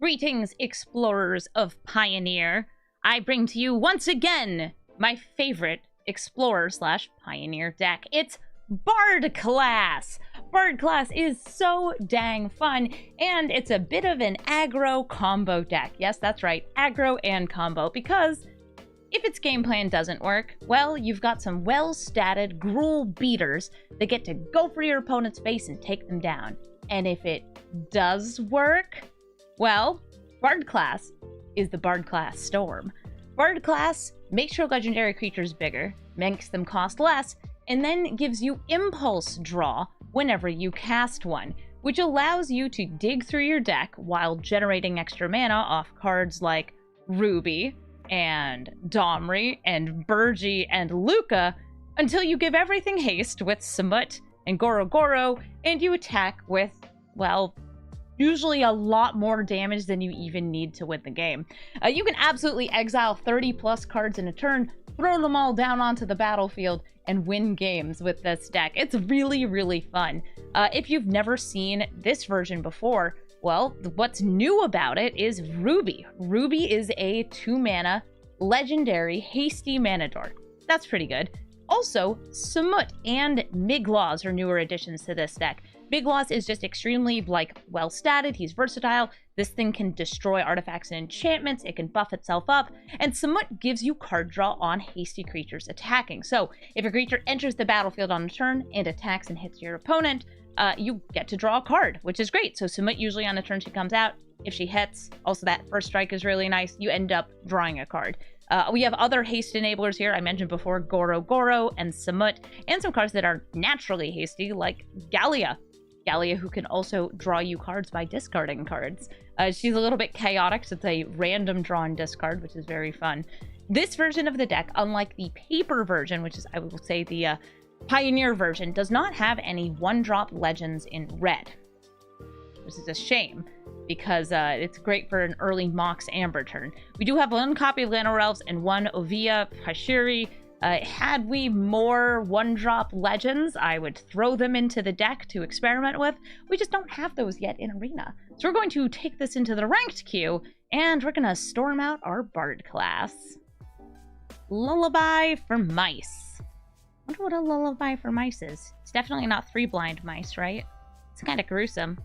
Greetings, explorers of Pioneer. I bring to you once again my favorite explorer/pioneer deck. It's Bard class. Bard class is so dang fun, and it's a bit of an aggro combo deck. Yes, that's right, aggro and combo, because if its game plan doesn't work, well, you've got some well-statted GRUUL beaters that get to go for your opponent's face and take them down. And if it does work, well, Bard class is the Bard class Storm. Bard class makes your legendary creatures bigger, makes them cost less, and then gives you impulse draw whenever you cast one, which allows you to dig through your deck while generating extra mana off cards like Ruby and Domri and Birgi and Luca until you give everything haste with Samut and Goro-Goro, and you attack with, well, usually a lot more damage than you even need to win the game. You can absolutely exile 30 plus cards in a turn, throw them all down onto the battlefield, and win games with this deck. It's really, really fun. If you've never seen this version before, well, what's new about it is Ruby. Ruby is a 2-mana legendary hasty mana dork. That's pretty good. Also, Samut and Migloz are newer additions to this deck. Migloz is just extremely, well-statted. He's versatile. This thing can destroy artifacts and enchantments. It can buff itself up. And Samut gives you card draw on hasty creatures attacking. So, if a creature enters the battlefield on a turn and attacks and hits your opponent, you get to draw a card, which is great. So Samut, usually on the turn she comes out, if she hits, also that first strike is really nice, you end up drawing a card. We have other haste enablers here. I mentioned before Goro-Goro and Samut, and some cards that are naturally hasty, like Gallia. Gallia, who can also draw you cards by discarding cards. She's a little bit chaotic, so it's a random draw and discard, which is very fun. This version of the deck, unlike the paper version, which is, I will say, the Pioneer version, does not have any one-drop legends in red, which is a shame, because it's great for an early Mox Amber turn. We do have one copy of Llanowar Elves and one Oviya Pashiri. Had we more one-drop legends, I would throw them into the deck to experiment with. We just don't have those yet in Arena. So we're going to take this into the ranked queue, and we're going to storm out our Bard class. Lullaby for Mice. I wonder what a Lullaby for Mice is. It's definitely not 3 blind mice, right? It's kind of gruesome.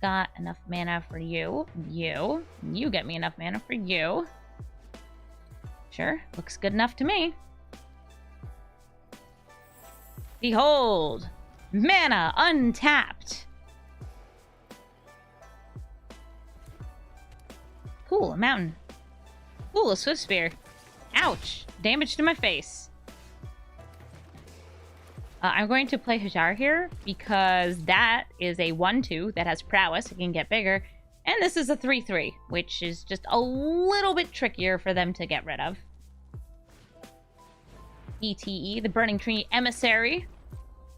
Got enough mana for you. You get me enough mana for you. Sure, looks good enough to me. Behold! Mana untapped! Cool, a mountain. Cool, a Swift Spear. Ouch! Damage to my face. I'm going to play Hajar here because that is a 1-2 that has prowess. It can get bigger. And this is a 3-3, which is just a little bit trickier for them to get rid of. ETE, the Burning Tree Emissary,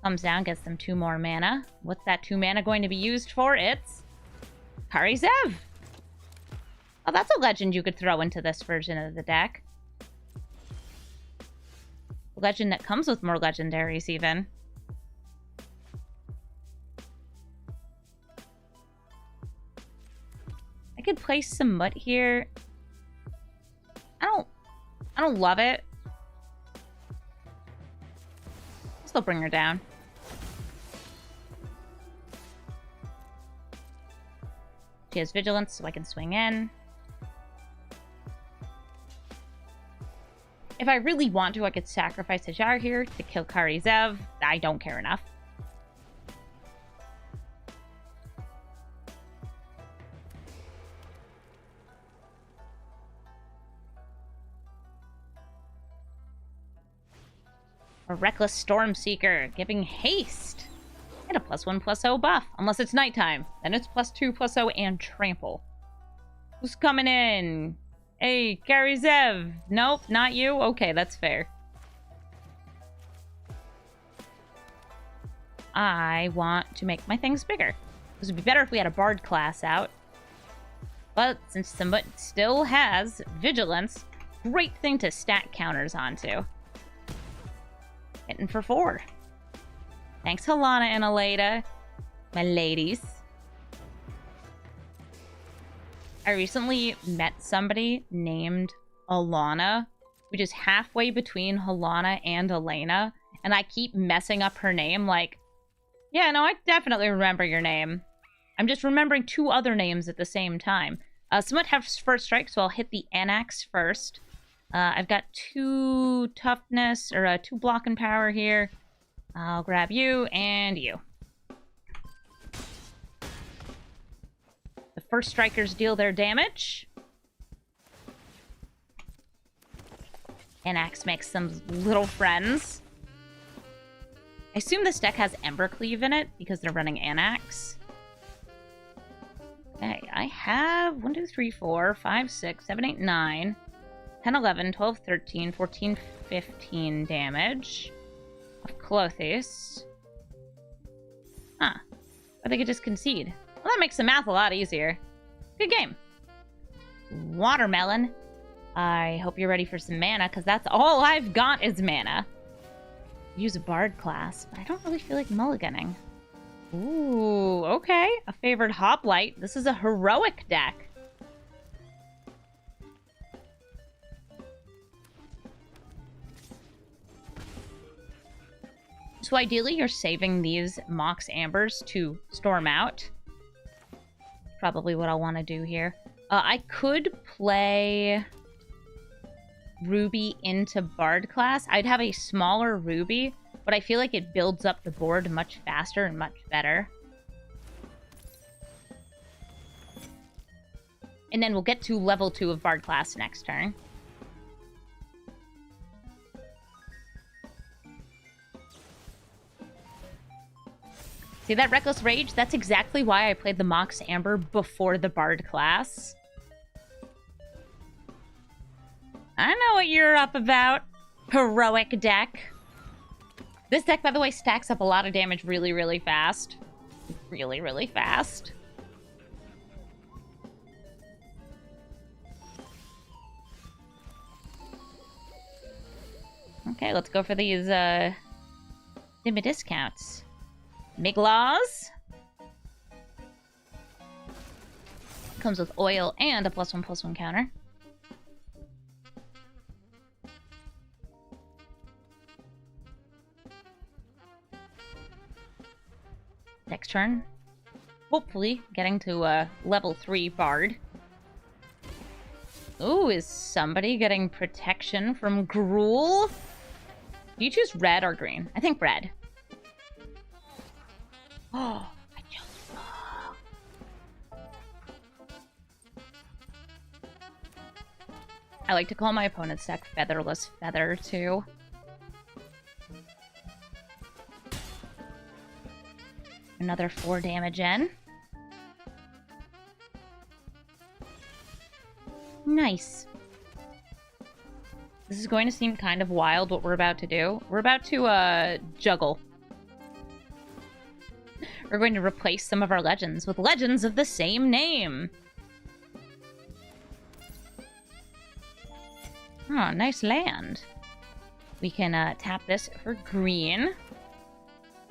comes down, gets them 2 more mana. What's that 2 mana going to be used for? It's Karizev. Oh, that's a legend you could throw into this version of the deck. A legend that comes with more legendaries, even. I could play Samut here. I don't love it. I'll still bring her down. She has vigilance, so I can swing in. If I really want to, I could sacrifice Hajar here to kill Karizev. I don't care enough. A Reckless Stormseeker, giving haste. And a +1/+0 buff. Unless it's nighttime. Then it's +2/+0 and trample. Who's coming in? Hey, Karizev. Nope, not you? Okay, that's fair. I want to make my things bigger. This would be better if we had a Bard class out. But since Samut still has Vigilance, great thing to stack counters onto. Hitting for 4. Thanks, Halana and Alena, my ladies. I recently met somebody named Alena, which is halfway between Halana and Alena, and I keep messing up her name. Like, yeah, no, I definitely remember your name. I'm just remembering two other names at the same time. Samut has first strike, so I'll hit the Anax first. I've got 2 toughness, or 2 block and power here. I'll grab you and you. The first strikers deal their damage. Anax makes some little friends. I assume this deck has Embercleave in it because they're running Anax. Okay, I have 1, 2, 3, 4, 5, 6, 7, 8, 9, 10, 11, 12, 13, 14, 15 damage of Klothys. Huh. Or they could just concede. Well, that makes the math a lot easier. Good game. Watermelon. I hope you're ready for some mana, because that's all I've got is mana. Use a Bard class, but I don't really feel like mulliganing. Ooh, okay. A favored Hoplite. This is a heroic deck. So ideally, you're saving these Mox Ambers to storm out. Probably what I'll want to do here. I could play Ruby into Bard class. I'd have a smaller Ruby, but I feel like it builds up the board much faster and much better. And then we'll get to level 2 of Bard class next turn. See that Reckless Rage? That's exactly why I played the Mox Amber before the Bard class. I know what you're up about. Heroic deck. This deck, by the way, stacks up a lot of damage really, really fast. Really, really fast. Okay, let's go for these, Dimmy discounts. Miglaws. Comes with oil and a +1/+1 counter. Next turn, hopefully getting to level 3 Bard. Ooh, is somebody getting protection from GRUUL? Do you choose red or green? I think red. Oh, I chose. I like to call my opponent's deck Featherless Feather, too. Another 4 damage in. Nice. This is going to seem kind of wild what we're about to do. We're about to, juggle. We're going to replace some of our legends with legends of the same name. Oh, nice land. We can, tap this for green.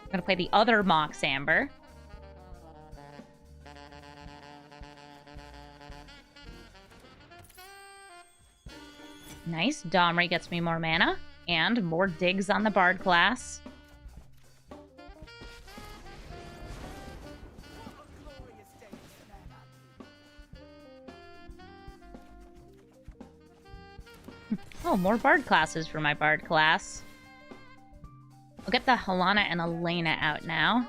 I'm gonna play the other Mox Amber. Nice. Domri gets me more mana. And more digs on the Bard class. Oh, more Bard classes for my Bard class. We'll get the Halana and Alena out now.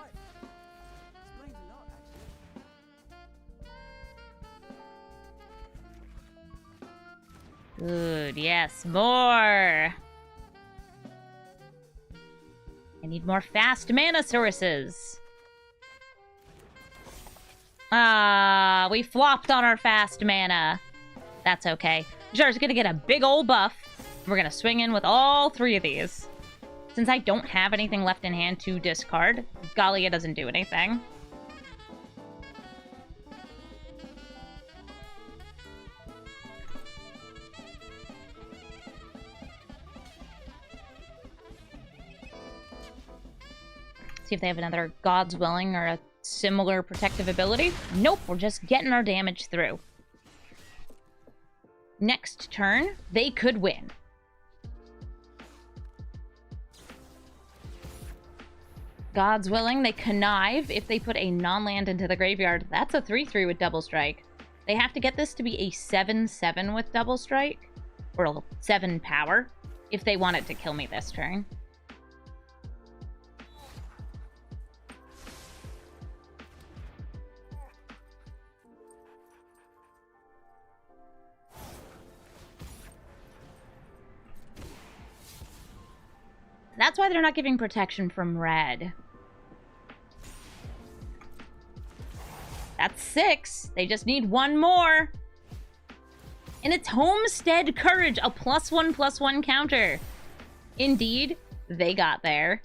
Good, yes, more! I need more fast mana sources. Ah, we flopped on our fast mana. That's okay. Jar's gonna get a big old buff. We're gonna swing in with all 3 of these. Since I don't have anything left in hand to discard, Gallia doesn't do anything. See if they have another God's Willing or a similar protective ability. Nope, we're just getting our damage through. next turn, they could win. God's willing, they connive if they put a non-land into the graveyard. That's a 3/3 with double strike. They have to get this to be a 7/7 with double strike, or 7 power, if they wanted to kill me this turn. That's why they're not giving protection from red. That's 6. They just need 1 more. And it's Homestead Courage, a +1/+1 counter. Indeed, they got there.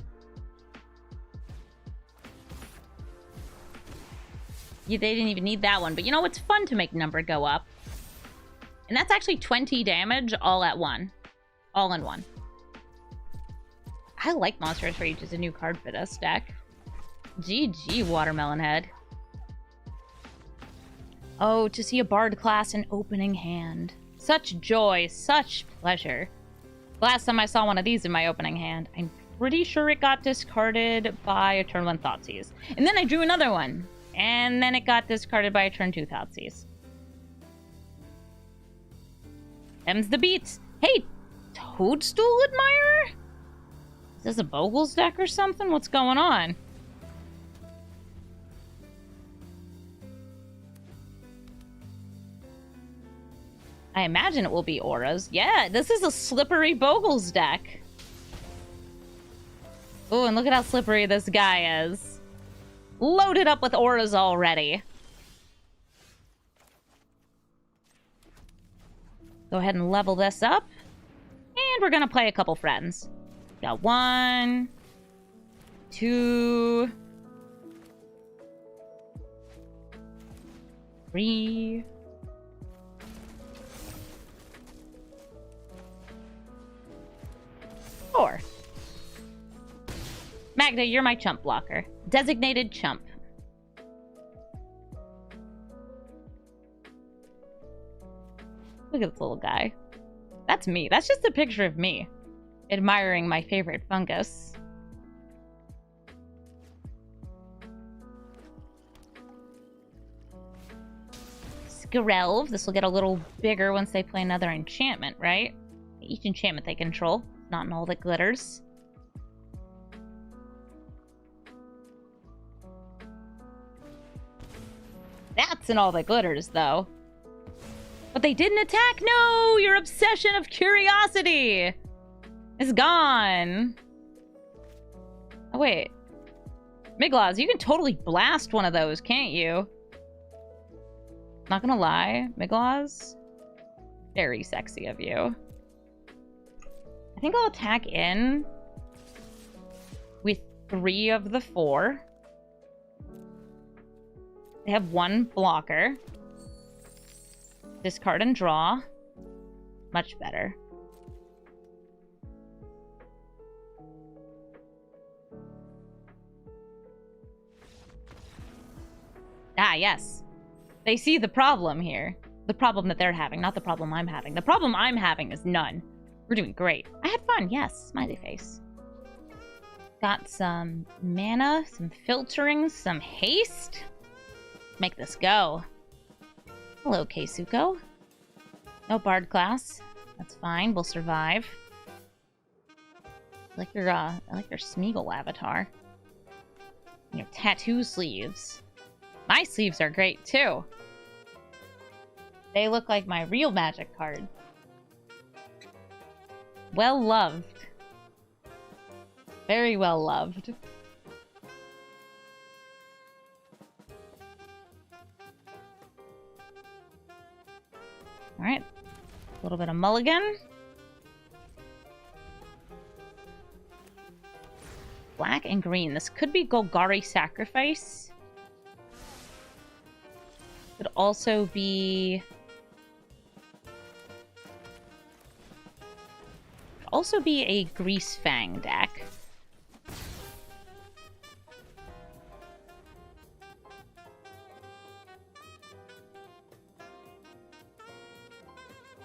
Yeah, they didn't even need that one, but you know, it's fun to make number go up. And that's actually 20 damage all at one. All in one. I like Monstrous Rage as a new card for this deck. GG, Watermelon Head. Oh, to see a Bard class in opening hand. Such joy, such pleasure. Last time I saw one of these in my opening hand, I'm pretty sure it got discarded by a turn 1 Thoughtseize. And then I drew another one. And then it got discarded by a turn 2 Thoughtseize. Them's the beats. Hey, Toadstool Admirer? Is this a Bogle's deck or something? What's going on? I imagine it will be auras. Yeah, this is a slippery Bogle's deck. Oh, and look at how slippery this guy is. Loaded up with auras already. Go ahead and level this up. And we're gonna play a couple friends. Got 1, 2, 3. 4. Magda, you're my chump blocker. Designated chump. Look at this little guy. That's me. That's just a picture of me. Admiring my favorite fungus. Skrelv. This will get a little bigger once they play another enchantment, right? Each enchantment they control. Not in all that glitters. That's in all that glitters, though. But they didn't attack! No! Your obsession of curiosity is gone. Oh, wait. Miglaws, you can totally blast one of those, can't you? Not gonna lie, Miglaws. Very sexy of you. I think I'll attack in with 3 of the 4. They have 1 blocker. Discard and draw. Much better. Ah, yes. They see the problem here. The problem that they're having, not the problem I'm having. The problem I'm having is none. We're doing great. I had fun, yes. Smiley face. Got some mana, some filtering, some haste. Make this go. Hello, Keisuko. No Bard class. That's fine. We'll survive. I like your Smeagol avatar. And your tattoo sleeves. My sleeves are great too. They look like my real Magic cards. Well loved. Very well loved. Alright. A little bit of mulligan. Black and green. This could be Golgari Sacrifice. Could also be... a Greasefang deck.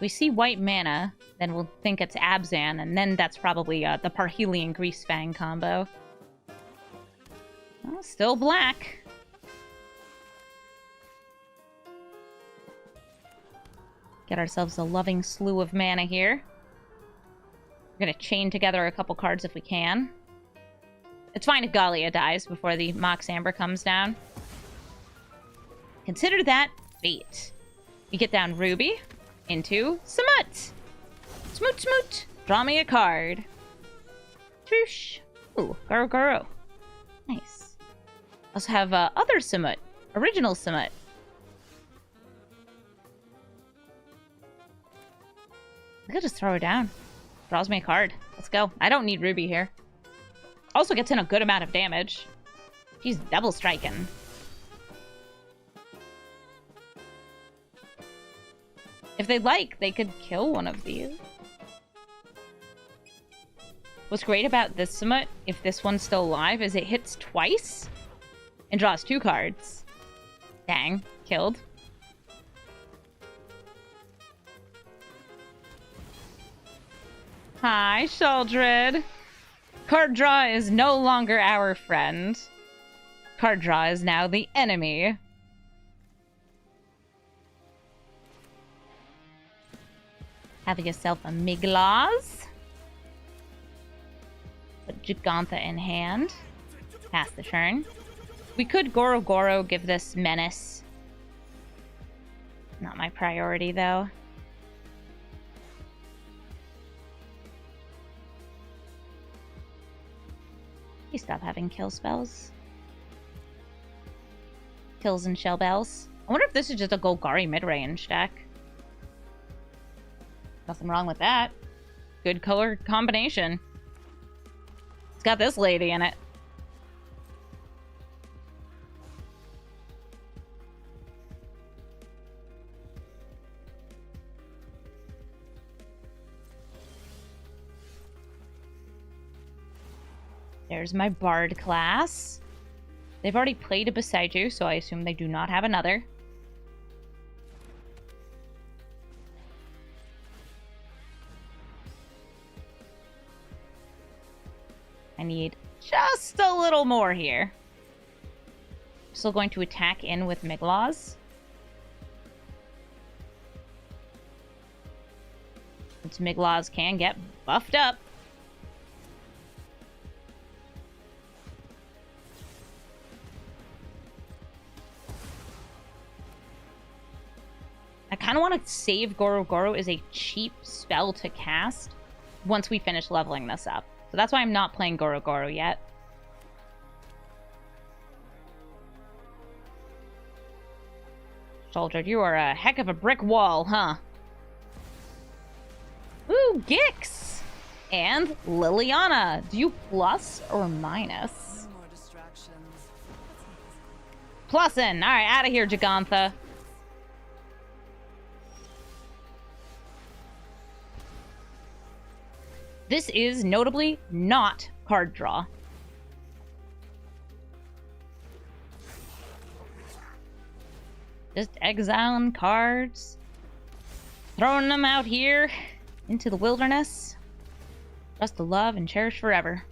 We see white mana, then we'll think it's Abzan, and then that's probably the Parhelion Greasefang combo. Oh, still black. Get ourselves a loving slew of mana here. We're gonna chain together a couple cards if we can. It's fine if Gallia dies before the Mox Amber comes down. Consider that fate. We get down Ruby into Samut. Smoot, smoot. Draw me a card. Troosh. Ooh, Goro-Goro. Nice. Also have other Samut. Original Samut. I could just throw her down. Draws me a card. Let's go. I don't need Ruby here. Also gets in a good amount of damage. She's double striking. If they'd like, they could kill one of these. What's great about this Samut, if this one's still alive, is it hits twice and draws 2 cards. Dang. Killed. Hi, Sheldred. Card draw is no longer our friend. Card draw is now the enemy. Have yourself a Migloz. Put Jegantha in hand. Pass the turn. We could Goro-Goro, give this Menace. Not my priority, though. Please stop having kill spells. Kills and shell bells. I wonder if this is just a Golgari mid-range deck. Nothing wrong with that. Good color combination. It's got this lady in it. There's my Bard class. They've already played a beside you, so I assume they do not have another. I need just a little more here. Still going to attack in with Migloz. Since Migloz can get buffed up. I kind of want to save Goro-Goro as a cheap spell to cast once we finish leveling this up. So that's why I'm not playing Goro-Goro yet. Sheldred, you are a heck of a brick wall, huh? Ooh, Gix! And Liliana. Do you plus or minus? No more distractions. Plussin'. Alright, out of here, Jegantha. This is notably not card draw. Just exiling cards. Throwing them out here into the wilderness. Just to love and cherish forever.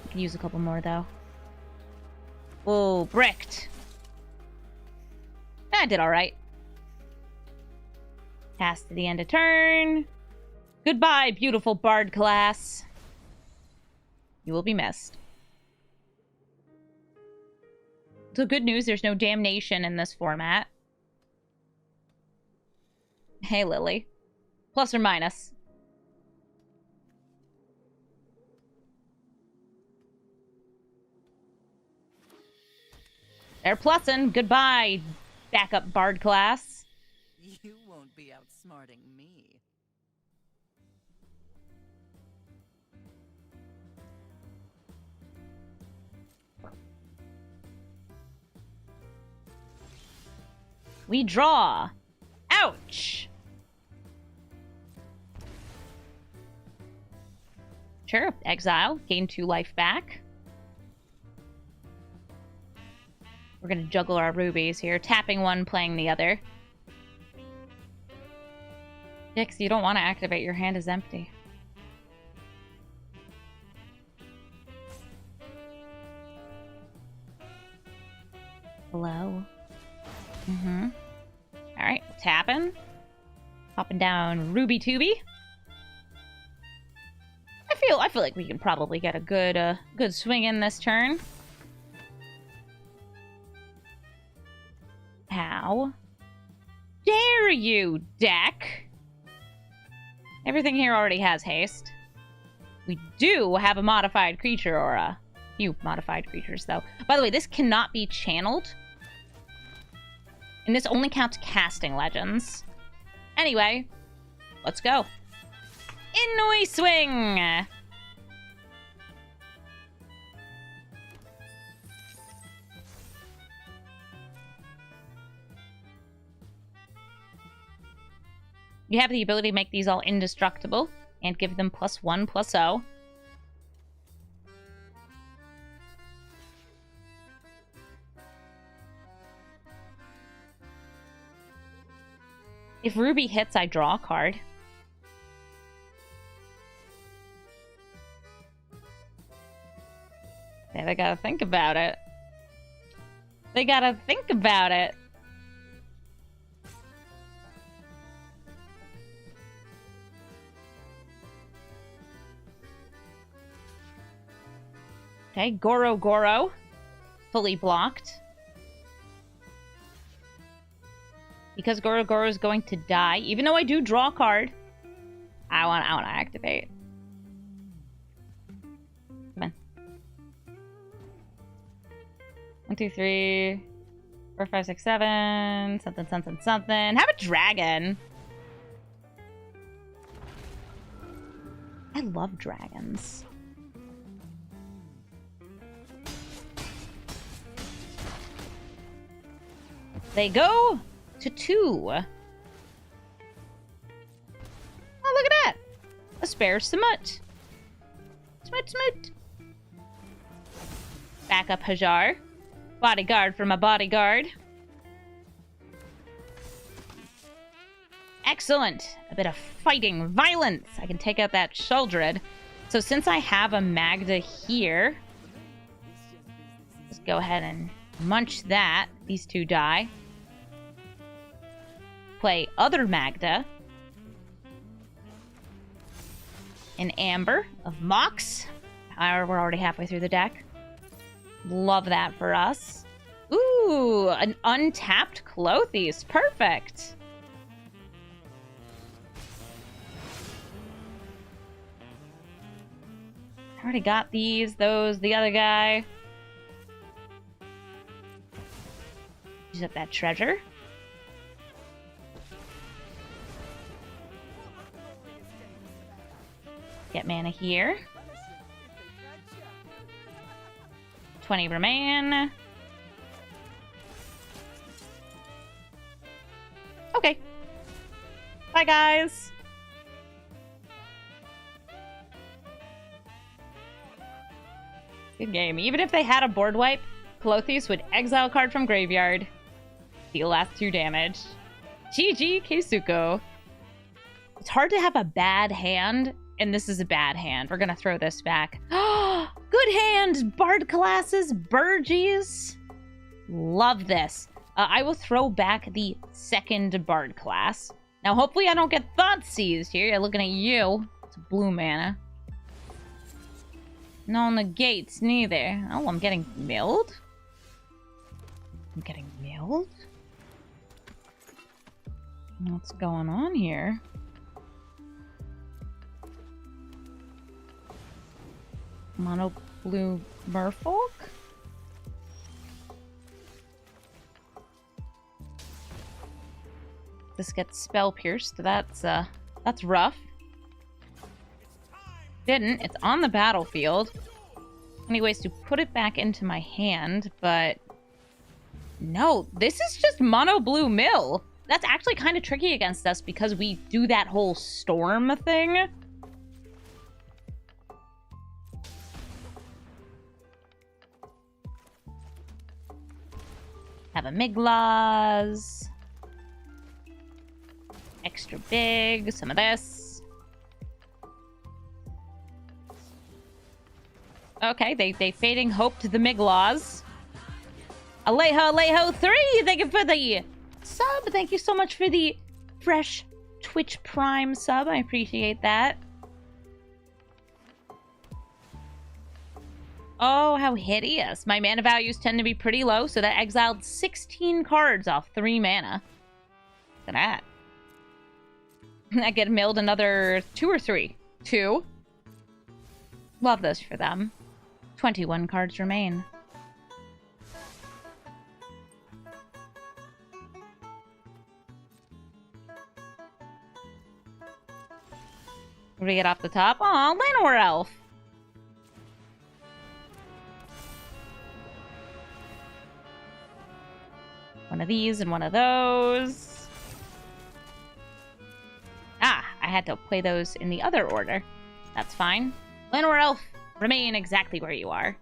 I can use a couple more though. Oh, bricked. I did alright. Pass to the end of turn. Goodbye, beautiful Bard class. You will be missed. So good news, there's no damnation in this format. Hey, Lily. Plus or minus? They're plussin'. Goodbye, backup Bard class. You won't be outsmarting me. We draw. Ouch. Sure, exile. Gain 2 life back. We're gonna juggle our rubies here. Tapping one, playing the other. Dix, you don't want to activate. Your hand is empty. Hello. Alright, tapping. Popping down Ruby Tooby. I feel like we can probably get a good swing in this turn. How dare you, deck? Everything here already has haste. We do have a modified creature, or a few modified creatures, though. By the way, this cannot be channeled. And this only counts casting legends. Anyway, let's go. Inui swing! You have the ability to make these all indestructible and give them +1/+0. If Ruby hits, I draw a card. Yeah, they gotta think about it. They gotta think about it. Okay, Goro-Goro. Fully blocked. Because Goro-Goro is going to die, even though I do draw a card, I want to activate. Come on. 1, 2, 3, 4, 5, 6, 7. Something, something, something. Have a dragon. I love dragons. They go to 2. Oh, look at that! A spare Samut. Smut. Backup Hajar. Bodyguard from a bodyguard. Excellent! A bit of fighting violence. I can take out that Sheldred. So since I have a Magda here, let's go ahead and munch that. These 2 die. Play other Magda. An Amber of Mox. We're already halfway through the deck. Love that for us. Ooh, an untapped Klothys. Perfect. I already got these, those, the other guy. Use up that treasure. Get mana here. 20 remain. Okay. Bye, guys. Good game. Even if they had a board wipe, Klothys would exile card from graveyard. Deal last 2 damage. GG, Keisuko. It's hard to have a bad hand, and this is a bad hand. We're gonna throw this back. Good hand! Bard classes, Birgis. Love this. I will throw back the 2nd Bard class. Now, hopefully I don't get Thought Seized here. You're looking at you. It's blue mana. No negates, neither. Oh, I'm getting milled? I'm getting milled? What's going on here? Mono blue merfolk? This gets spell pierced. That's rough. Didn't. It's on the battlefield. Anyways, to put it back into my hand, but no, this is just mono blue mill. That's actually kind of tricky against us because we do that whole storm thing. Have a Miglas. extra big. Some of this. Okay, they fading hope to the Miglaws. Alejo 3! Thank you for the sub. Thank you so much for the fresh Twitch Prime sub. I appreciate that. Oh, how hideous. My mana values tend to be pretty low, so that exiled 16 cards off 3 mana. Look at that. I get milled another 2 or 3. 2. Love this for them. 21 cards remain. What do we get off the top? Aw, Llanowar Elf. One of these and one of those. Ah, I had to play those in the other order. That's fine. Llanowar Elf, remain exactly where you are.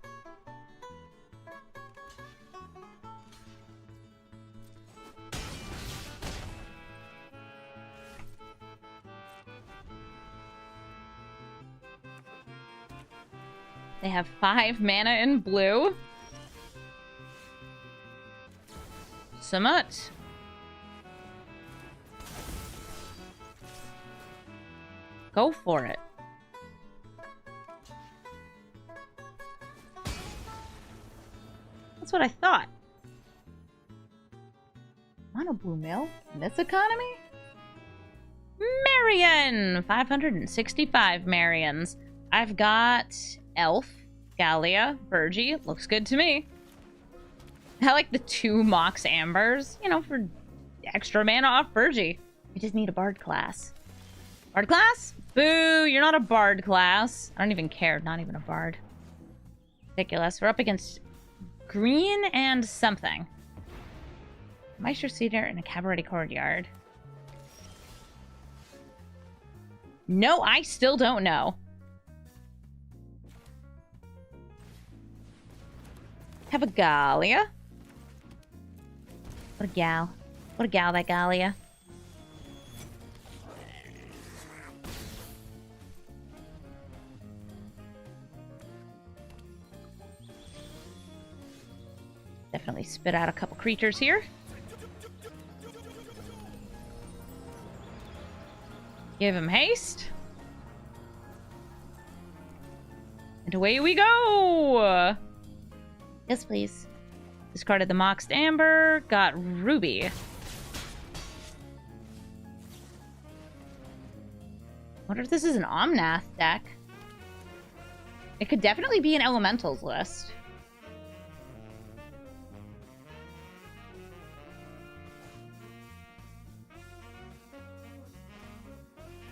They have 5 mana in blue. Samut. Go for it. That's what I thought. Mono blue mill in this economy? Marion! 565 Marions. I've got Elf, Gallia, Birgi. Looks good to me. I like the 2 Mox Ambers, you know, for extra mana off Birgi. I just need a Bard class. Bard class? Boo, you're not a Bard class. I don't even care, not even a Bard. Ridiculous. We're up against green and something. Maestro Cedar and a Cabaret Courtyard. No, I still don't know. Have a Gallia. What a gal. What a gal, that Gallia. Definitely spit out a couple creatures here. Give him haste. And away we go! Yes, please. Discarded the Mox Amber, got Ruby. Wonder if this is an Omnath deck. It could definitely be an Elementals list.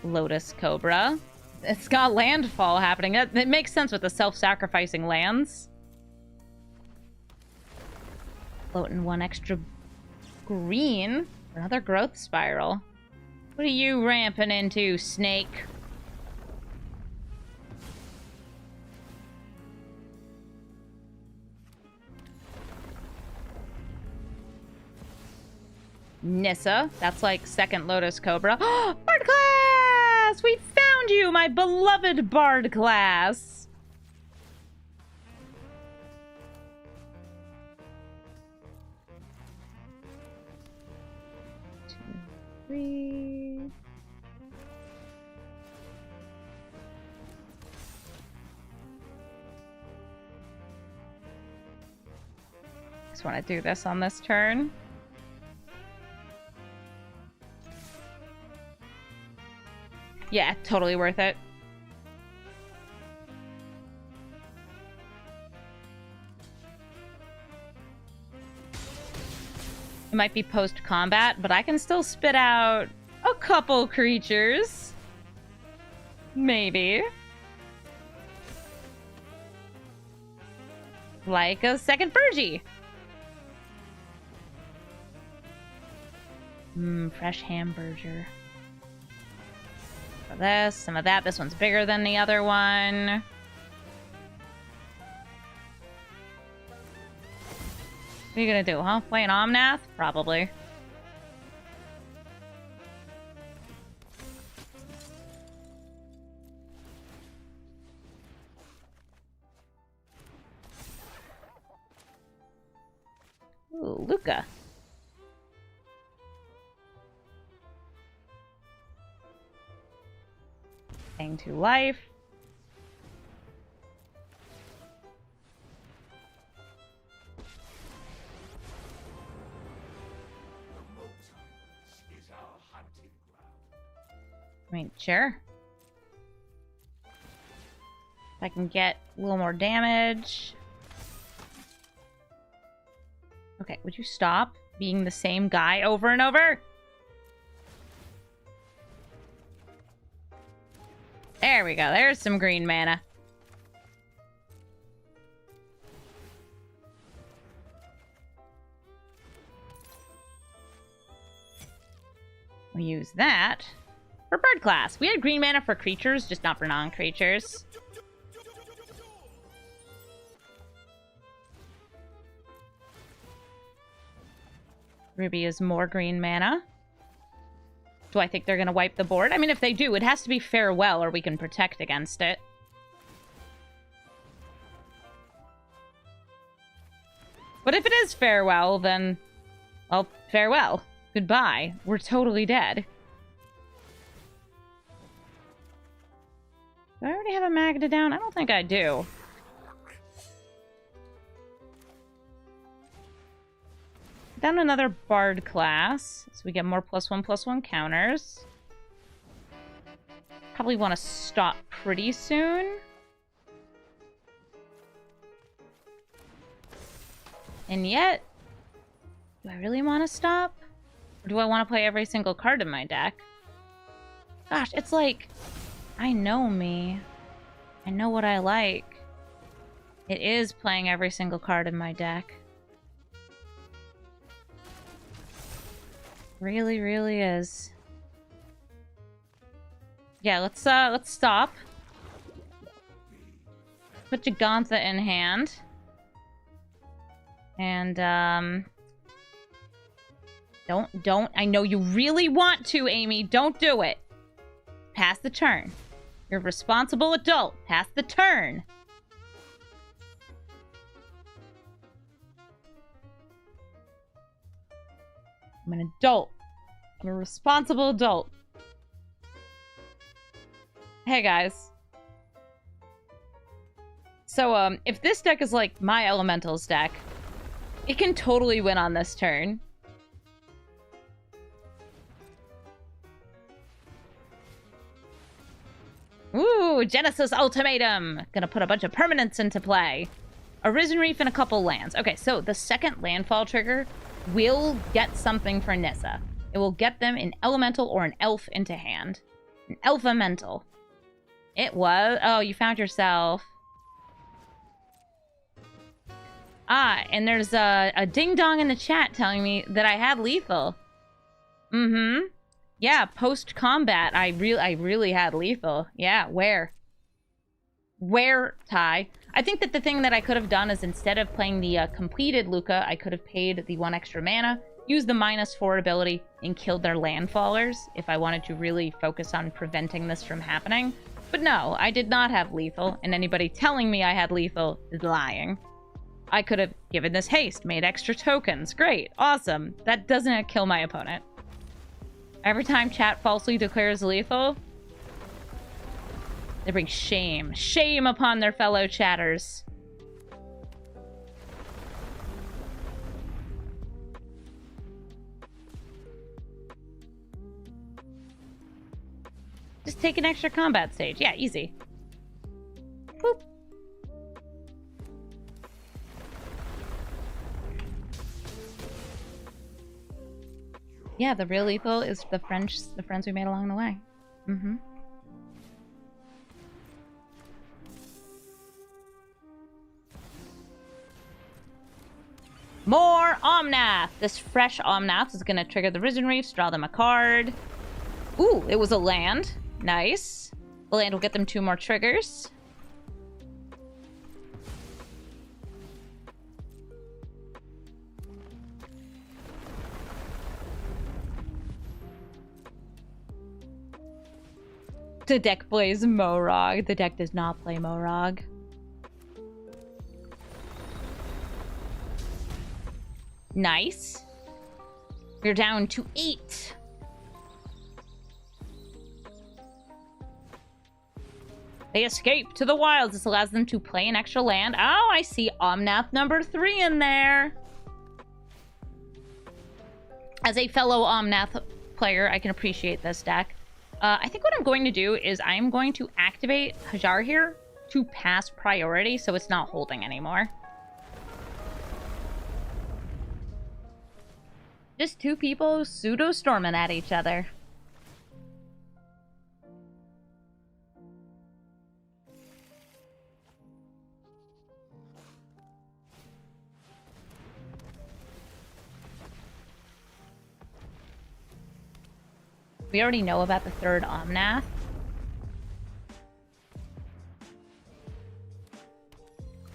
Lotus Cobra. It's got landfall happening. It makes sense with the self-sacrificing lands. Floating 1 extra green. Another growth spiral. What are you ramping into, snake? Nissa. That's like second Lotus Cobra. Bard class! We found you, my beloved Bard class! 3. Just want to do this on this turn. Yeah, totally worth it. It might be post-combat, but I can still spit out a couple creatures. Maybe. Like a second Birgi. Fresh hamburger. Some of this, some of that. This one's bigger than the other one. What are you gonna do, huh? Play an Omnath? Probably. Ooh, Luca. Hang to life. I mean, sure. If I can get a little more damage. Okay, would you stop being the same guy over and over? There we go. There's some green mana. We use that for bird class. We had green mana for creatures, just not for non-creatures. Ruby is more green mana. Do I think they're going to wipe the board? I mean, if they do, it has to be farewell or we can protect against it. But if it is farewell, then... well, farewell. Goodbye. We're totally dead. Do I already have a Magda down? I don't think I do. Down another bard class, so we get more +1/+1 counters. Probably want to stop pretty soon. And yet, do I really want to stop? Or do I want to play every single card in my deck? Gosh, it's like, I know me. I know what I like. It is playing every single card in my deck. Really, really is. Yeah, let's stop. Put Jegantha in hand. And, don't. I know you really want to, Amy. Don't do it. Pass the turn. You're a responsible adult. Pass the turn. I'm an adult. I'm a responsible adult. Hey, guys. So, if this deck is like my Elementals deck, it can totally win on this turn. Ooh, Genesis Ultimatum! Gonna put a bunch of permanents into play. Arisen Reef and a couple lands. Okay, so the second landfall trigger will get something for Nissa. It will get them an elemental or an elf into hand. An elfamental. It was... oh, you found yourself. Ah, and there's a ding-dong in the chat telling me that I had lethal. Mm-hmm. Yeah, post-combat, I really had lethal. Yeah, where? Where, Ty? I think that the thing that I could have done is instead of playing the completed Luca, I could have paid the 1 extra mana, used the -4 ability, and killed their landfallers if I wanted to really focus on preventing this from happening. But no, I did not have lethal, and anybody telling me I had lethal is lying. I could have given this haste, made extra tokens. Great, awesome. That doesn't kill my opponent. Every time chat falsely declares lethal, they bring shame. Shame upon their fellow chatters. Just take an extra combat stage. Yeah, easy. Boop. Yeah, the real lethal is the friends we made along the way. Mm-hmm. More Omnath! This fresh Omnath is gonna trigger the Risen Reefs, draw them a card. Ooh, it was a land. Nice. The land will get them 2 more triggers. The deck plays Morog. The deck does not play Morog. Nice. We're down to 8. They escape to the wilds. This allows them to play an extra land. Oh, I see Omnath number 3 in there. As a fellow Omnath player, I can appreciate this deck. I think what I'm going to do is I'm going to activate Hajar here to pass priority so it's not holding anymore. Just two people pseudo-storming at each other. We already know about the third Omnath.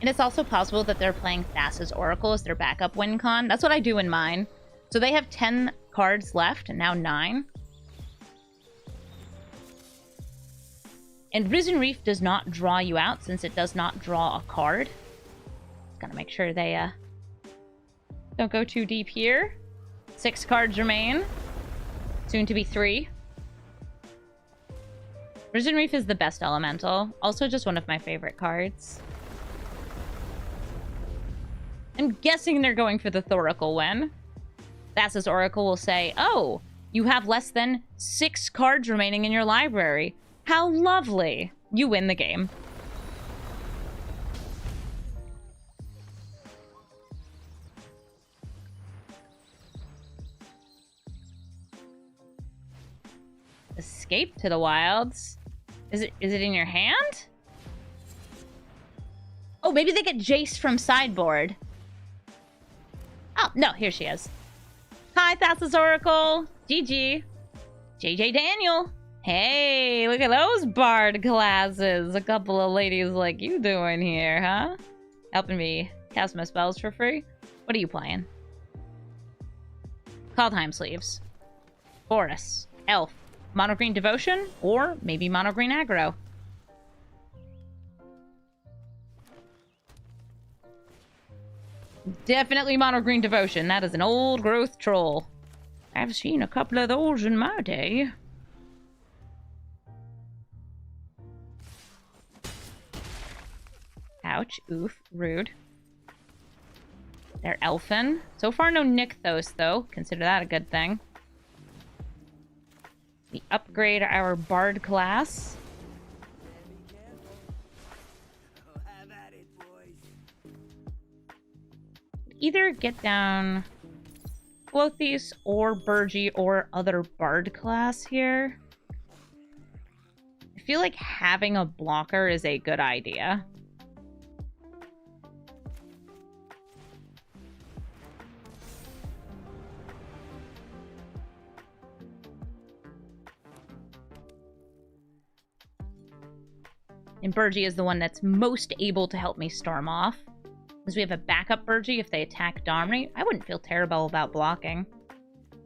And it's also possible that they're playing Thassa's Oracle as their backup win con. That's what I do in mine. So they have 10 cards left, and now 9. And Risen Reef does not draw you out since it does not draw a card. Gotta make sure they don't go too deep here. 6 cards remain. Soon to be 3. Risen Reef is the best elemental. Also just one of my favorite cards. I'm guessing they're going for the Thoracle win. Thassa's Oracle will say, oh, you have less than 6 cards remaining in your library. How lovely. You win the game. Escape to the wilds. Is it in your hand? Oh, maybe they get Jace from sideboard. Oh, no, here she is. Hi, Thassa's Oracle. GG. JJ Daniel. Hey, look at those bard classes. A couple of ladies like you doing here, huh? Helping me cast my spells for free? What are you playing? Kaldheim Sleeves. Boris. Elf. Mono green Devotion, or maybe mono green aggro. Definitely mono green Devotion. That is an old growth troll. I've seen a couple of those in my day. Ouch. Oof. Rude. They're elfin. So far, no Nykthos, though. Consider that a good thing. We upgrade our bard class. Either get down Klothys or Birgi or other bard class here. I feel like having a blocker is a good idea. And Birgi is the one that's most able to help me storm off. Because we have a backup Birgi if they attack Domri. I wouldn't feel terrible about blocking.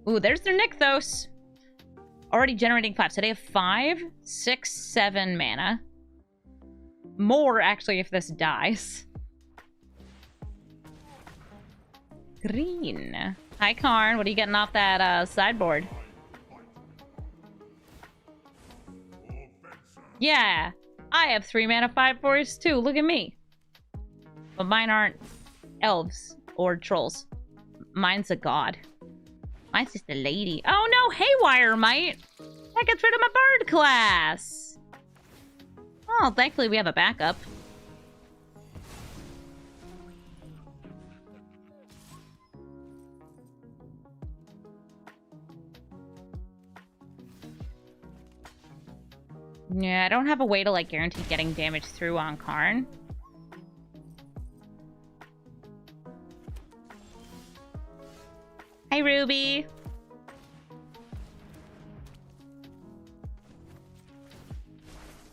Ooh, there's their Nykthos. Already generating 5. So they have 5, 6, 7 mana. More, actually, if this dies. Green. Hi, Karn. What are you getting off that sideboard? Yeah. I have 3 mana 5/4s too. Look at me. But mine aren't elves or trolls. Mine's a god. Mine's just a lady. Oh no, Haywire Mite! That gets rid of my bird class! Oh, thankfully we have a backup. Yeah, I don't have a way to, like, guarantee getting damage through on Karn. Hi, Ruby.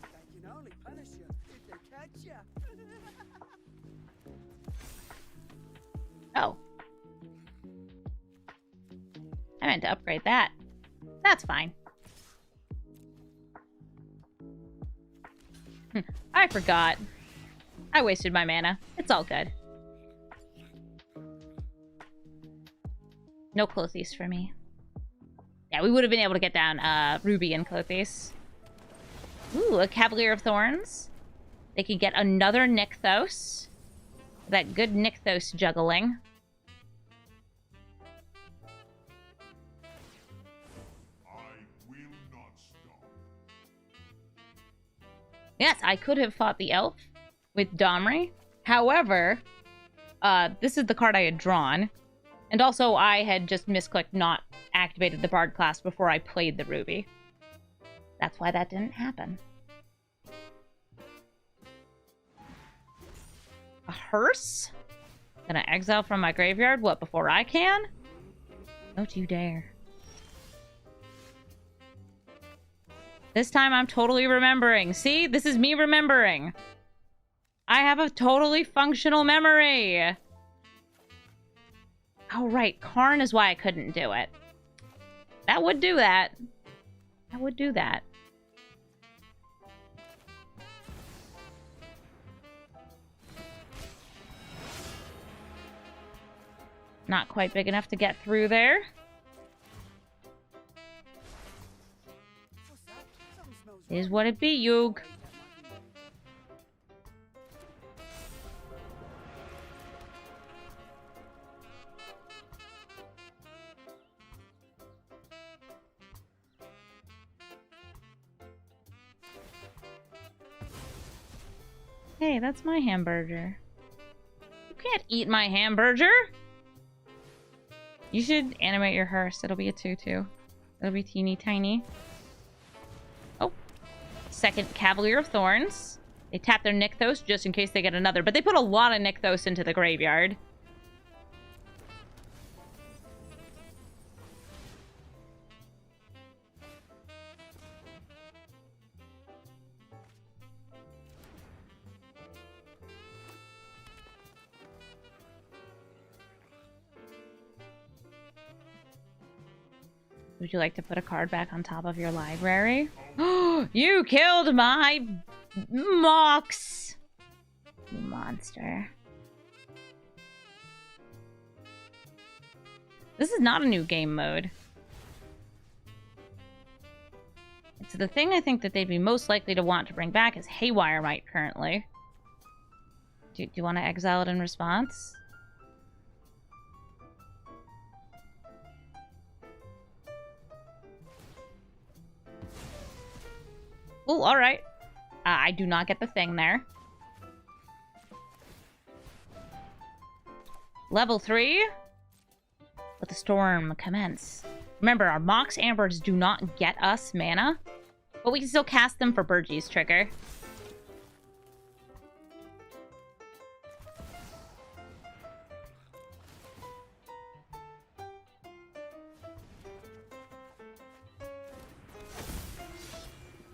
I can only punish you if they catch you. Oh. I meant to upgrade that. That's fine. I forgot. I wasted my mana. It's all good. No Klothys for me. Yeah, we would have been able to get down Ruby and Klothys. Ooh, a Cavalier of Thorns. They can get another Nykthos. That good Nykthos juggling. Yes, I could have fought the elf with Domri. However, this is the card I had drawn. And also, I had just misclicked not activated the Bard class before I played the Ruby. That's why that didn't happen. A hearse? Gonna exile from my graveyard? What, before I can? Don't you dare. This time I'm totally remembering. See? This is me remembering. I have a totally functional memory. Oh, right. Karn is why I couldn't do it. That would do that. That would do that. Not quite big enough to get through there. Is what it be, Yug. Hey, that's my hamburger. You can't eat my hamburger! You should animate your hearse. It'll be a 2/2. It'll be teeny tiny. Oh. Second Cavalier of Thorns. They tap their Nykthos just in case they get another. But they put a lot of Nykthos into the graveyard. Would you like to put a card back on top of your library? You killed my Mox! You monster. This is not a new game mode. It's the thing I think that they'd be most likely to want to bring back is Haywire Might currently. Do you want to exile it in response? Oh, alright. I do not get the thing there. Level 3. Let the storm commence. Remember, our Mox Ambers do not get us mana, but we can still cast them for Birgi's trigger.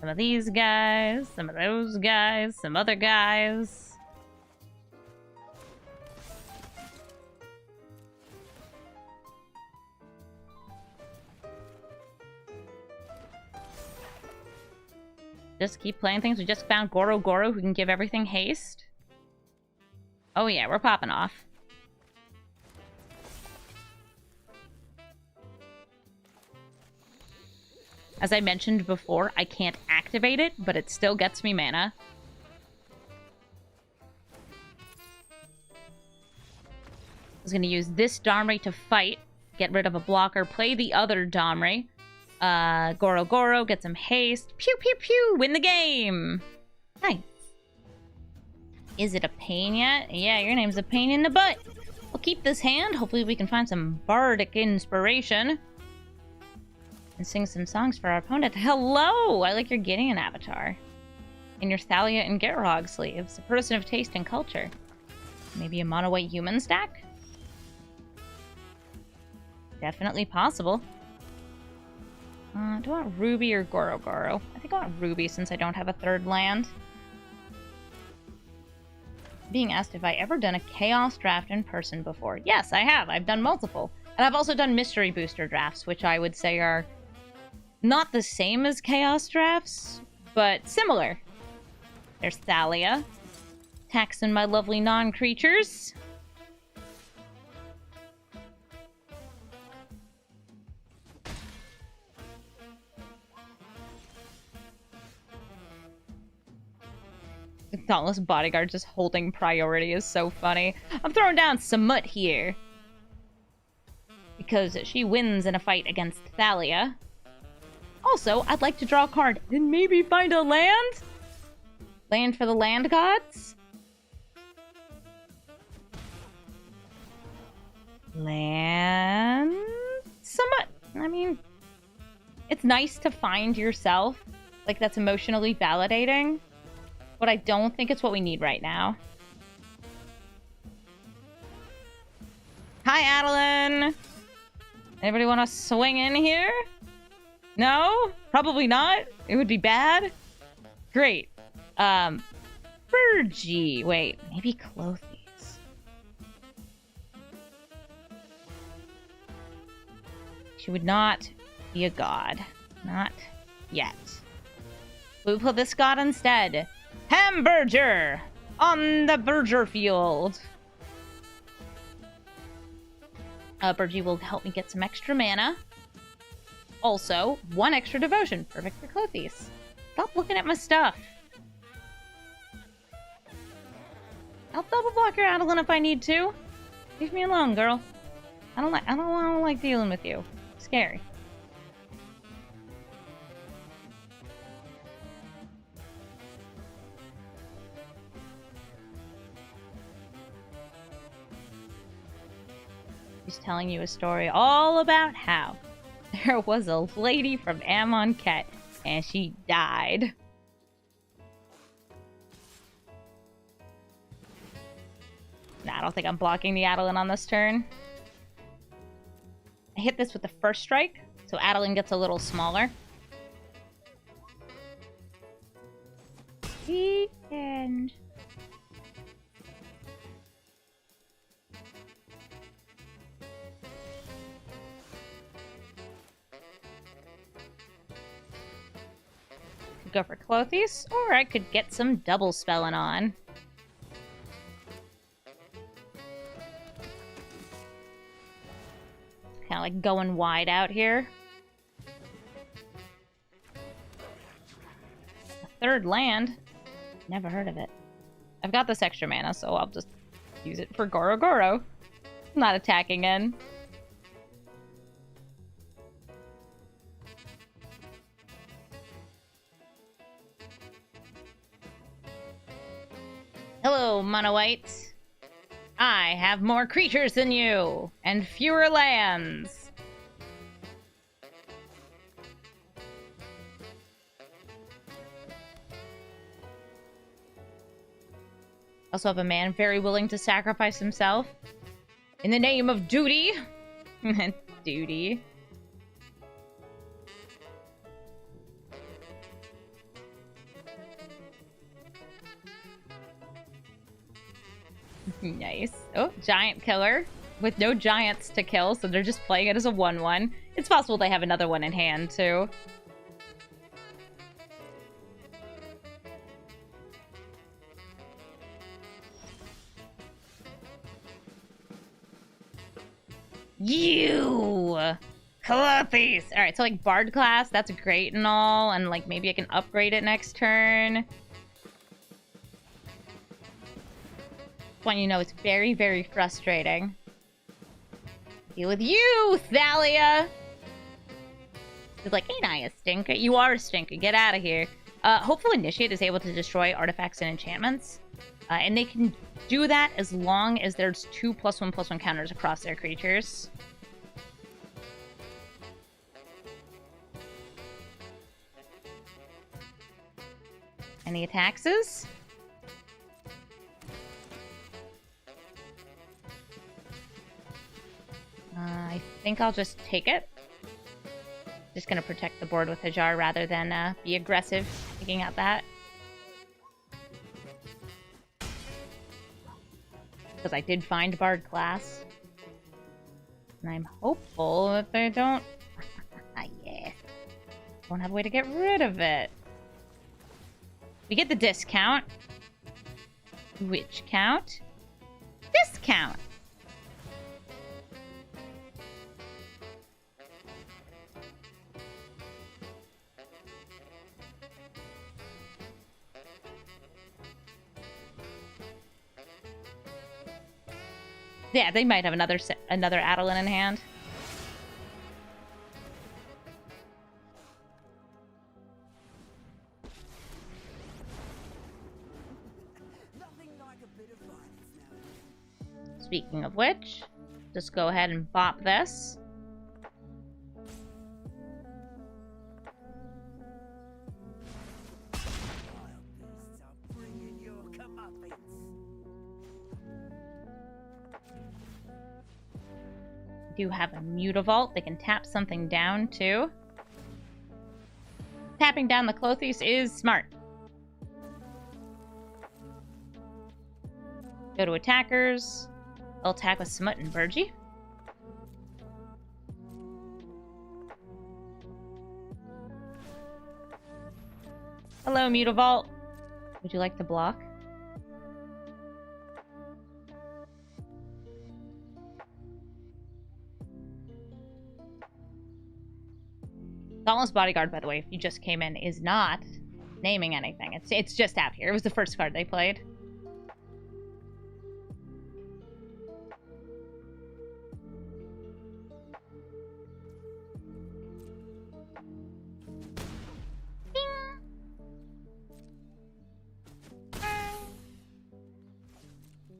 Some of these guys, some of those guys, some other guys. Just keep playing things. We just found Goro-Goro who can give everything haste. Oh yeah, we're popping off. As I mentioned before, I can't activate it, but it still gets me mana. I was going to use this Domri to fight, get rid of a blocker, play the other Domri. Goro-Goro, get some haste. Pew, pew, pew! Win the game! Nice. Is it a pain yet? Yeah, your name's a pain in the butt. We'll keep this hand. Hopefully we can find some bardic inspiration. And sing some songs for our opponent. Hello! I like your Gideon avatar. And your Thalia and Garrog sleeves. A person of taste and culture. Maybe a mono-white human stack? Definitely possible. Do I want Ruby or Goro-Goro? I think I want Ruby since I don't have a third land. Being asked if I ever done a Chaos draft in person before. Yes, I have. I've done multiple. And I've also done Mystery Booster drafts, which I would say are not the same as Chaos drafts, but similar. There's Thalia. Taxing my lovely non-creatures. Dauntless Bodyguard just holding priority is so funny. I'm throwing down Samut here. Because she wins in a fight against Thalia. Also, I'd like to draw a card and maybe find a land? Land for the land gods? Land... Samut. I mean, it's nice to find yourself. Like, that's emotionally validating. But I don't think it's what we need right now. Hi, Adeline! Anybody want to swing in here? No? Probably not? It would be bad? Great. Birgi. Wait, maybe Klothys. She would not be a god. Not yet. We'll put this god instead. Hamburger! On the Burger field. Birgi will help me get some extra mana. Also, 1 extra devotion. Perfect for Klothys. Stop looking at my stuff. I'll double block your Adeline if I need to. Leave me alone, girl. I don't like dealing with you. It's scary. He's telling you a story all about how there was a lady from Amonkhet and she died. Nah, I don't think I'm blocking the Adeline on this turn. I hit this with the first strike, so Adeline gets a little smaller. The end. Go for Klothys, or I could get some double spelling on. Kind of like going wide out here. A 3rd land? Never heard of it. I've got this extra mana, so I'll just use it for Goro-Goro. I'm not attacking in. Hello, Mono White. I have more creatures than you, and fewer lands. Also have a man very willing to sacrifice himself in the name of duty. Duty. Nice. Oh, giant killer with no giants to kill, so they're just playing it as a 1/1. It's possible they have another one in hand, too. You! Klothys! Alright, so like Bard class, that's great and all, and like maybe I can upgrade it next turn. Want you to know it's very, very frustrating. Deal with you, Thalia! It's like, ain't I a stinker? You are a stinker. Get out of here. Hopeful Initiate is able to destroy artifacts and enchantments. And they can do that as long as there's 2 +1/+1 counters across their creatures. Any attacks? I think I'll just take it. Just gonna protect the board with Hajar rather than be aggressive taking out that. Because I did find Bard class. And I'm hopeful that they don't... yeah. Won't have a way to get rid of it. We get the discount. Which count? Discount! Yeah, they might have another Adeline in hand. Nothing like a bit of violence now. Speaking of which, just go ahead and bop this. Wild beasts are bringing your comeuppance. Do have a Mutavault. They can tap something down too. Tapping down the Klothys is smart. Go to attackers. They'll attack with Samut and Birgi. Hello, Mutavault. Would you like to block? Dauntless Bodyguard, by the way, if you just came in, is not naming anything. It's just out here. It was the first card they played.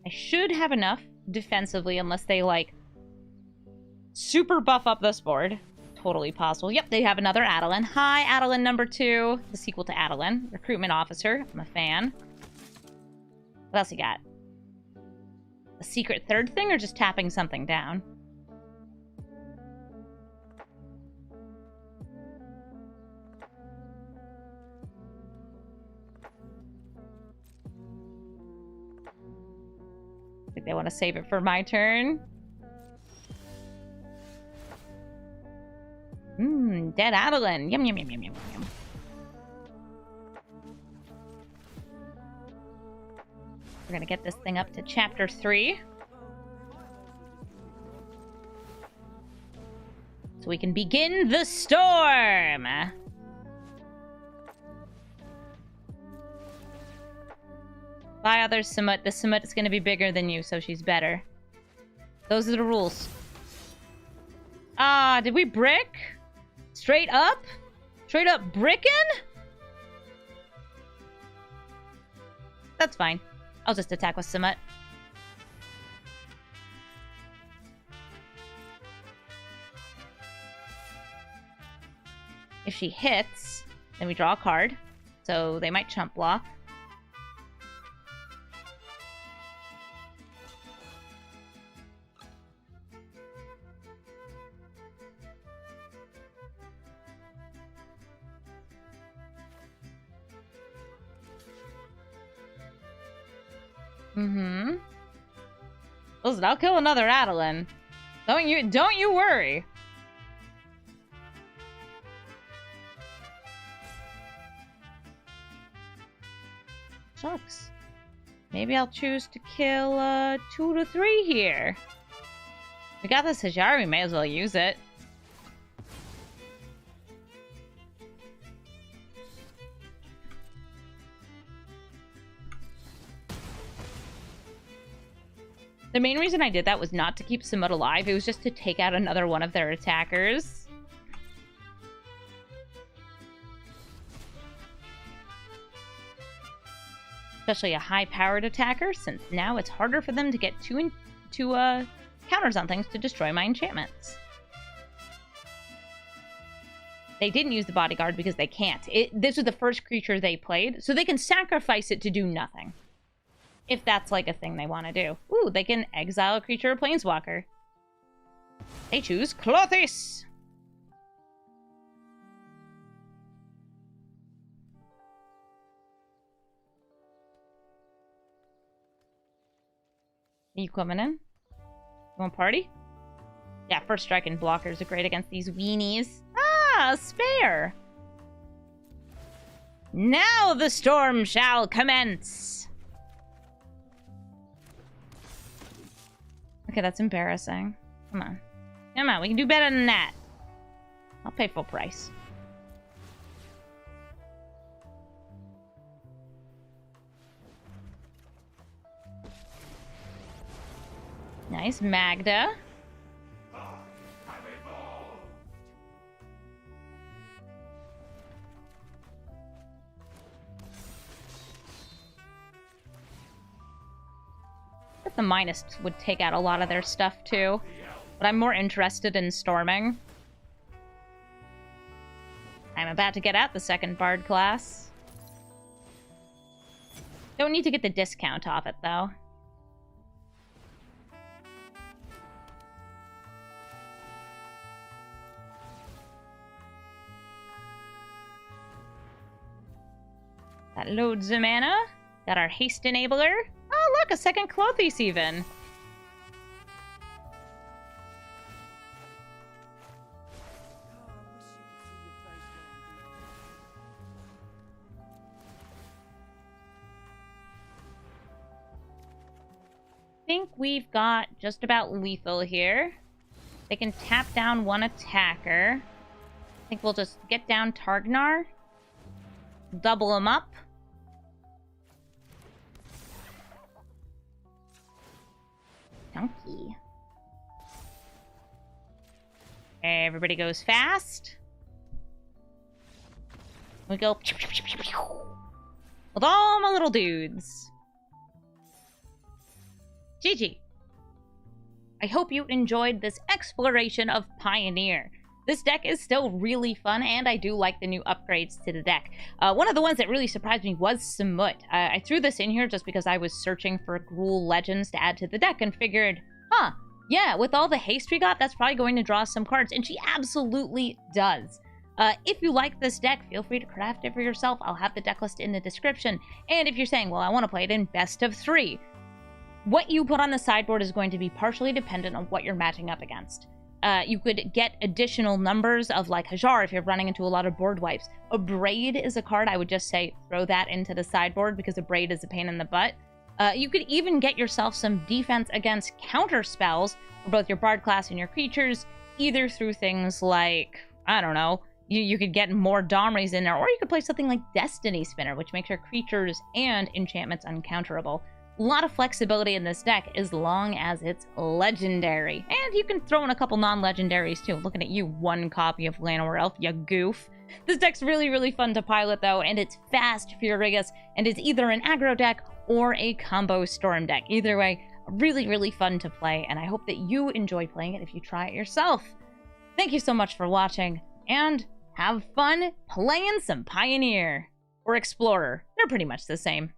I should have enough defensively unless they, like, super buff up this board. Totally possible. Yep, they have another Adeline. Hi, Adeline number 2. The sequel to Adeline. Recruitment officer. I'm a fan. What else you got? A secret third thing or just tapping something down? I think they want to save it for my turn. Dead Adeline. Yum, yum, yum, yum, yum, yum. We're gonna get this thing up to chapter 3. So we can begin the storm! Bye, other Samut. The Samut is gonna be bigger than you, so she's better. Those are the rules. Ah, did we brick? Straight up? Straight up brickin'? That's fine. I'll just attack with Samut. If she hits, then we draw a card. So they might chump block. Listen, I'll kill another Adeline. Don't you worry. Shucks. Maybe I'll choose to kill 2 to 3 here. We got this Hajar, we may as well use it. The main reason I did that was not to keep Samut alive, it was just to take out another one of their attackers. Especially a high-powered attacker, since now it's harder for them to get counters on things to destroy my enchantments. They didn't use the bodyguard because they can't. This was the first creature they played, so they can sacrifice it to do nothing. If that's, like, a thing they want to do. Ooh, they can exile a creature or planeswalker. They choose Klothys! Are you coming in? You want party? Yeah, first strike and blockers are great against these weenies. Ah, a spare! Now the storm shall commence! Okay, that's embarrassing. Come on. Come on, we can do better than that. I'll pay full price. Nice, Magda. The minus would take out a lot of their stuff too, but I'm more interested in storming. I'm about to get out the second bard class. Don't need to get the discount off it though. That loads of mana. Got our haste enabler. Oh, look, a second Klothys even. I think we've got just about lethal here. They can tap down one attacker. I think we'll just get down Targnar. Double them up. Donkey. Everybody goes fast. We go with all my little dudes. GG. I hope you enjoyed this exploration of Pioneer. This deck is still really fun, and I do like the new upgrades to the deck. One of the ones that really surprised me was Samut. I threw this in here just because I was searching for GRUUL Legends to add to the deck and figured, yeah, with all the haste we got, that's probably going to draw some cards, and she absolutely does. If you like this deck, feel free to craft it for yourself. I'll have the deck list in the description. And if you're saying, well, I want to play it in best of 3, what you put on the sideboard is going to be partially dependent on what you're matching up against. You could get additional numbers of, like, Hajar if you're running into a lot of board wipes. A Braid is a card I would just say throw that into the sideboard because a Braid is a pain in the butt. You could even get yourself some defense against counter spells for both your Bard class and your creatures, either through things like, I don't know, you could get more Domris in there, or you could play something like Destiny Spinner, which makes your creatures and enchantments uncounterable. A lot of flexibility in this deck as long as it's legendary. And you can throw in a couple non-legendaries too. Looking at you, one copy of Llanowar Elf, you goof. This deck's really, really fun to pilot though, and it's fast, furious, and it's either an aggro deck or a combo storm deck. Either way, really, really fun to play, and I hope that you enjoy playing it if you try it yourself. Thank you so much for watching, and have fun playing some Pioneer. Or Explorer. They're pretty much the same.